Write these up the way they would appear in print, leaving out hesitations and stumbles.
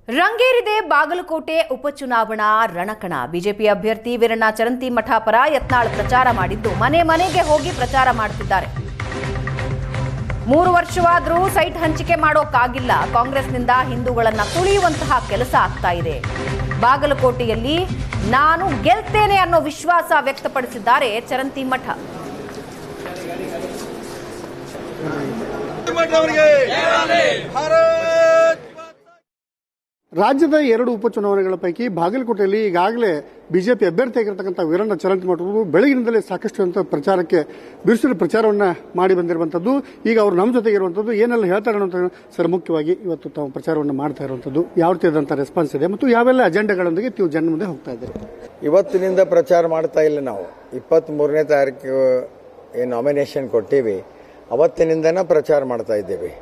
ರಂಗೇರಿದೆ ಬಾಗಲಕೋಟೆ ಉಪಚುನಾವಣಾ ರಣಕಣ. ಬಿಜೆಪಿ ಅಭ್ಯರ್ಥಿ ವೀರಣ್ಣ ಚರಂತಿಮಠ ಪರ ಯತ್ನಾಳ್ ಪ್ರಚಾರ ಮಾಡಿದ್ದು ಮನೆ ಮನೆಗೆ ಹೋಗಿ ಪ್ರಚಾರ ಮಾಡುತ್ತಿದ್ದಾರೆ. 3 ವರ್ಷವಾದರೂ ಸೈಟ್ ಹಂಚಿಕೆ ಮಾಡೋಕ್ಕಾಗಿಲ್ಲ. ಕಾಂಗ್ರೆಸ್ನಿಂದ ಹಿಂದೂಗಳನ್ನ ತುಳಿಯುವಂತಹ ಕೆಲಸ ಆಗ್ತಾ ಇದೆ. ಬಾಗಲಕೋಟೆಯಲ್ಲಿ ನಾನು ಗೆಲ್ತೇನೆ ಅನ್ನೋ ವಿಶ್ವಾಸ ವ್ಯಕ್ತಪಡಿಸಿದ್ದಾರೆ ಚರಂತಿಮಠ. ರಾಜ್ಯದ 2 ಉಪಚುನಾವಣೆಗಳ ಪೈಕಿ ಬಾಗಲಕೋಟೆಯಲ್ಲಿ ಈಗಾಗಲೇ ಬಿಜೆಪಿ ಅಭ್ಯರ್ಥಿಯಾಗಿರ್ತಕ್ಕಂಥ ವೀರಣ್ಣ ಚರಂತಿಮಠ ಬೆಳಗಿನಿಂದಲೇ ಸಾಕಷ್ಟು ಅಂತ ಪ್ರಚಾರಕ್ಕೆ ಬಿರುಸಿನ ಪ್ರಚಾರವನ್ನು ಮಾಡಿ ಬಂದಿರುವಂಥದ್ದು. ಈಗ ಅವರು ನಮ್ಮ ಜೊತೆಗೆ ಇರುವಂಥದ್ದು ಏನೆಲ್ಲ ಹೇಳ್ತಾರೆ ಅನ್ನೋಂಥ ಸರ್, ಮುಖ್ಯವಾಗಿ ಇವತ್ತು ತಾವು ಪ್ರಚಾರವನ್ನು ಮಾಡ್ತಾ ಇರುವಂಥದ್ದು ಯಾವ ರೀತಿಯಾದಂಥ ರೆಸ್ಪಾನ್ಸ್ ಇದೆ ಮತ್ತು ಯಾವೆಲ್ಲ ಅಜೆಂಡಾಗಳೊಂದಿಗೆ ನೀವು ಜನ ಮುಂದೆ ಹೋಗ್ತಾ ಇದ್ದೀರಿ? ಇವತ್ತಿನಿಂದ ಪ್ರಚಾರ ಮಾಡ್ತಾ ಇಲ್ಲ. ನಾವು 23ನೇ ತಾರೀಕು ಏನು ನಾಮಿನೇಷನ್ ಕೊಟ್ಟಿವಿ ಅವತ್ತಿನಿಂದನೇ ಪ್ರಚಾರ ಮಾಡ್ತಾ ಇದ್ದೇವೆ.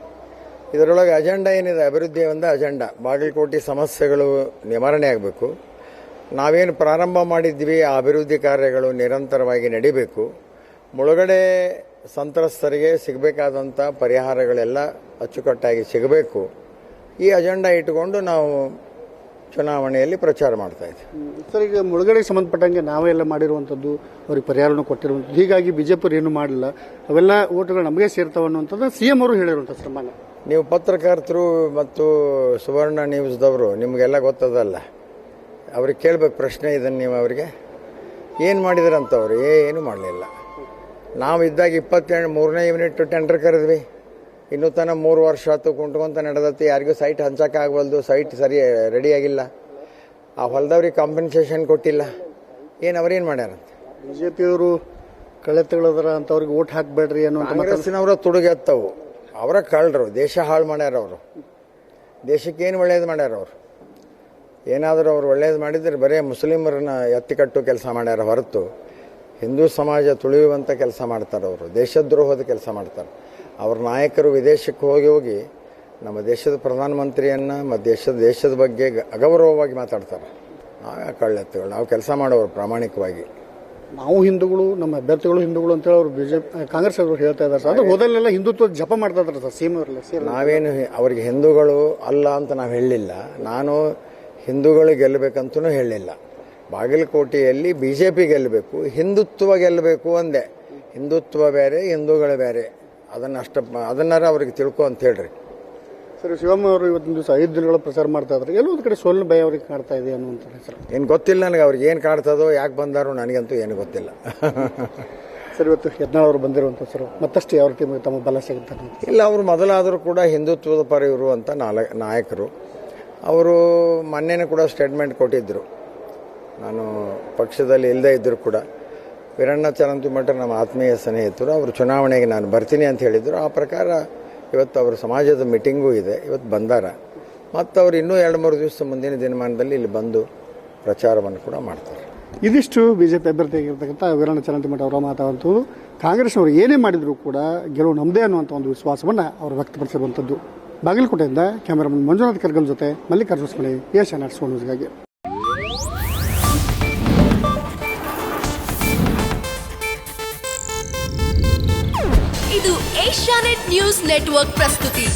ಇದರೊಳಗೆ ಅಜೆಂಡಾ ಏನಿದೆ, ಅಭಿವೃದ್ಧಿ ಒಂದು ಅಜೆಂಡಾ. ಬಾಗಲಕೋಟೆ ಸಮಸ್ಯೆಗಳು ನಿವಾರಣೆ ಆಗಬೇಕು. ನಾವೇನು ಪ್ರಾರಂಭ ಮಾಡಿದ್ವಿ ಆ ಅಭಿವೃದ್ಧಿ ಕಾರ್ಯಗಳು ನಿರಂತರವಾಗಿ ನಡಿಬೇಕು. ಮುಳುಗಡೆ ಸಂತ್ರಸ್ತರಿಗೆ ಸಿಗಬೇಕಾದಂಥ ಪರಿಹಾರಗಳೆಲ್ಲ ಅಚ್ಚುಕಟ್ಟಾಗಿ ಸಿಗಬೇಕು. ಈ ಅಜೆಂಡಾ ಇಟ್ಟುಕೊಂಡು ನಾವು ಚುನಾವಣೆಯಲ್ಲಿ ಪ್ರಚಾರ ಮಾಡ್ತಾ ಇದ್ದೀವಿ. ಸರ್, ಈಗ ಮುಳುಗಡೆಗೆ ಸಂಬಂಧಪಟ್ಟಂಗೆ ನಾವೆಲ್ಲ ಮಾಡಿರುವಂಥದ್ದು, ಅವ್ರಿಗೆ ಪರಿಹಾರವನ್ನು ಕೊಟ್ಟಿರುವಂಥದ್ದು, ಹೀಗಾಗಿ ಬಿಜೆಪಿ ಏನು ಮಾಡಲಿಲ್ಲ, ಅವೆಲ್ಲ ಓಟುಗಳು ನಮಗೆ ಸೇರ್ತಾವೆ ಅನ್ನುವಂಥದ್ದು ಸಿಎಂ ಅವರು ಹೇಳಿರುವಂಥ ಸನ್ಮಾನ. ನೀವು ಪತ್ರಕರ್ತರು ಮತ್ತು ಸುವರ್ಣ ನ್ಯೂಸ್ದವರು ನಿಮಗೆಲ್ಲ ಗೊತ್ತದಲ್ಲ, ಅವ್ರಿಗೆ ಕೇಳಬೇಕು ಪ್ರಶ್ನೆ ಇದನ್ನು. ನೀವು ಅವರಿಗೆ ಏನು ಮಾಡಿದ್ರಂತವ್ರು ಏನು ಮಾಡಲಿಲ್ಲ. ನಾವು ಇದ್ದಾಗ 23ನೇ ಯೂನಿಟ್ ಟೆಂಡರ್ ಕರೆದ್ವಿ. ಇನ್ನೂ ತನಕ 3 ವರ್ಷ ಆಯ್ತು ಕುಂಟ್ಕೊಂತ ನಡೆದತ್ತಿ. ಯಾರಿಗೂ ಸೈಟ್ ಹಂಚಕ್ಕಾಗವಲ್ದು, ಸೈಟ್ ಸರಿ ರೆಡಿಯಾಗಿಲ್ಲ. ಆ ಹೊಲದವ್ರಿಗೆ ಕಾಂಪನ್ಸೇಷನ್ ಕೊಟ್ಟಿಲ್ಲ. ಏನು ಅವ್ರೇನು ಮಾಡ್ಯಾರಂತ? ಬಿಜೆಪಿಯವರು ಕಳೆತಗಳದರ ಅಂತವ್ರಿಗೆ ಓಟ್ ಹಾಕಬೇಡ್ರಿ ಅನ್ನೋ ಕಾಂಗ್ರೆಸ್ಸಿನವರ ತುಡುಗೆತ್ತವು. ಅವರ ಕಳ್ಳರು, ದೇಶ ಹಾಳು ಮಾಡ್ಯಾರ ಅವರು. ದೇಶಕ್ಕೇನು ಒಳ್ಳೇದು ಮಾಡ್ಯಾರ ಅವರು? ಏನಾದರೂ ಅವ್ರು ಒಳ್ಳೇದು ಮಾಡಿದರೆ ಬರೀ ಮುಸ್ಲಿಮರನ್ನ ಎತ್ತಿಕಟ್ಟು ಕೆಲಸ ಮಾಡ್ಯಾರ ಹೊರತು ಹಿಂದೂ ಸಮಾಜ ತುಳಿಯುವಂಥ ಕೆಲಸ ಮಾಡ್ತಾರೆ. ಅವರು ದೇಶದ್ರೋಹದ ಕೆಲಸ ಮಾಡ್ತಾರೆ. ಅವ್ರ ನಾಯಕರು ವಿದೇಶಕ್ಕೆ ಹೋಗಿ ನಮ್ಮ ದೇಶದ ಪ್ರಧಾನಮಂತ್ರಿಯನ್ನು ಮತ್ತು ದೇಶದ ಬಗ್ಗೆ ಅಗೌರವವಾಗಿ ಮಾತಾಡ್ತಾರೆ. ನಾವೇ ಕಳ್ಳೆತ್ತುಗಳು, ನಾವು ಕೆಲಸ ಮಾಡೋರು ಪ್ರಾಮಾಣಿಕವಾಗಿ. ನಾವು ಹಿಂದೂಗಳು, ನಮ್ಮ ಅಭ್ಯರ್ಥಿಗಳು ಹಿಂದೂಗಳು ಅಂತೇಳಿ ಅವರು ಬಿಜೆಪಿ ಕಾಂಗ್ರೆಸ್ ಅವರು ಹೇಳ್ತಾ ಇದ್ದಾರೆ ಸರ್. ಅದು ಹೋದಲ್ಲೆಲ್ಲ ಹಿಂದುತ್ವ ಜಪ ಮಾಡ್ತಾ ಇದ್ದಾರೆ ಸರ್ ಸಿಎಂ ಅವರೆಲ್ಲ. ನಾವೇನು ಅವ್ರಿಗೆ ಹಿಂದೂಗಳು ಅಲ್ಲ ಅಂತ ನಾವು ಹೇಳಲಿಲ್ಲ. ನಾನು ಹಿಂದೂಗಳು ಗೆಲ್ಲಬೇಕಂತೂ ಹೇಳಲಿಲ್ಲ. ಬಾಗಲಕೋಟೆಯಲ್ಲಿ ಬಿಜೆಪಿ ಗೆಲ್ಲಬೇಕು, ಹಿಂದುತ್ವ ಗೆಲ್ಲಬೇಕು ಅಂದೆ. ಹಿಂದುತ್ವ ಬೇರೆ, ಹಿಂದೂಗಳು ಬೇರೆ. ಅದನ್ನಾರ ಅವ್ರಿಗೆ ತಿಳ್ಕೊ ಅಂತ ಹೇಳ್ರಿ. ಸರ್, ಶಿವಮ್ಮ ಅವರು ಇವತ್ತಿನ ದಿವಸ 5 ದಿನಗಳ ಪ್ರಚಾರ ಮಾಡ್ತಾ ಇದ್ದಾರೆ. ಎಲ್ಲೊಂದು ಕಡೆ ಸೋಲಿನ ಭಯ ಅವ್ರಿಗೆ ಕಾಡ್ತಾ ಇದೆ ಅನ್ನುವಂಥ ಹೆಸರು ಏನು ಗೊತ್ತಿಲ್ಲ ನನಗೆ. ಅವ್ರಿಗೆ ಏನು ಕಾಡ್ತದೋ, ಯಾಕೆ ಬಂದಾರೋ ನನಗಂತೂ ಏನು ಗೊತ್ತಿಲ್ಲ. ಸರ್, ಇವತ್ತು ಯತ್ನಾಳ್ ಅವರು ಬಂದಿರುವಂಥ ಸರ್ ಮತ್ತಷ್ಟು ಯಾವ ರೀತಿ ತಮ್ಮ ಬಲ ಸಿಗುತ್ತೆ? ಇಲ್ಲ, ಅವರು ಮೊದಲಾದರೂ ಕೂಡ ಹಿಂದುತ್ವದ ಪರ ಇರುವಂಥ ನಾಯಕರು. ಅವರು ಮೊನ್ನೆನೂ ಕೂಡ ಸ್ಟೇಟ್ಮೆಂಟ್ ಕೊಟ್ಟಿದ್ದರು. ನಾನು ಪಕ್ಷದಲ್ಲಿ ಇಲ್ಲದೇ ಇದ್ದರೂ ಕೂಡ ವೀರಣ್ಣ ಚರಂತಿಮಠ ನಮ್ಮ ಆತ್ಮೀಯ ಸ್ನೇಹಿತರು. ಅವರು ಚುನಾವಣೆಗೆ ನಾನು ಬರ್ತೀನಿ ಅಂತ ಹೇಳಿದರು. ಆ ಪ್ರಕಾರ ಇವತ್ತು ಅವರ ಸಮಾಜದ ಮೀಟಿಂಗೂ ಇದೆ, ಇವತ್ತು ಬಂದಾರ. ಮತ್ತು ಅವರು ಇನ್ನೂ 2-3 ದಿವಸ ಮುಂದಿನ ದಿನಮಾನದಲ್ಲಿ ಇಲ್ಲಿ ಬಂದು ಪ್ರಚಾರವನ್ನು ಕೂಡ ಮಾಡ್ತಾರೆ. ಇದಿಷ್ಟು ಬಿಜೆಪಿ ಅಭ್ಯರ್ಥಿಯಾಗಿರ್ತಕ್ಕಂಥ ವೀರಣ್ಣ ಚರಂತಿಮಠ ಅವರ ಮಾತಾಡುವಂಥದ್ದು. ಕಾಂಗ್ರೆಸ್ ಅವರು ಏನೇ ಮಾಡಿದರೂ ಕೂಡ ಗೆಲುವು ನಮ್ಮದೇ ಅನ್ನುವಂಥ ಒಂದು ವಿಶ್ವಾಸವನ್ನು ಅವರು ವ್ಯಕ್ತಪಡಿಸಿರುವಂಥದ್ದು. ಬಾಗಲಕೋಟೆಯಿಂದ ಕ್ಯಾಮರಾಮನ್ ಮಂಜುನಾಥ್ ಕರ್ಗಲ್ ಜೊತೆ ಮಲ್ಲಿಕಾರ್ಜುನ ಸ್ಮಣೆ, ಏಷ್ಯಾನೆಟ್ ನ್ಯೂಸ್ಗಾಗಿ. ಇದು ಏಷ್ಯಾನೆಟ್ ನ್ಯೂಸ್ ನೆಟ್ವರ್ಕ್ ಪ್ರಸ್ತುತಿ.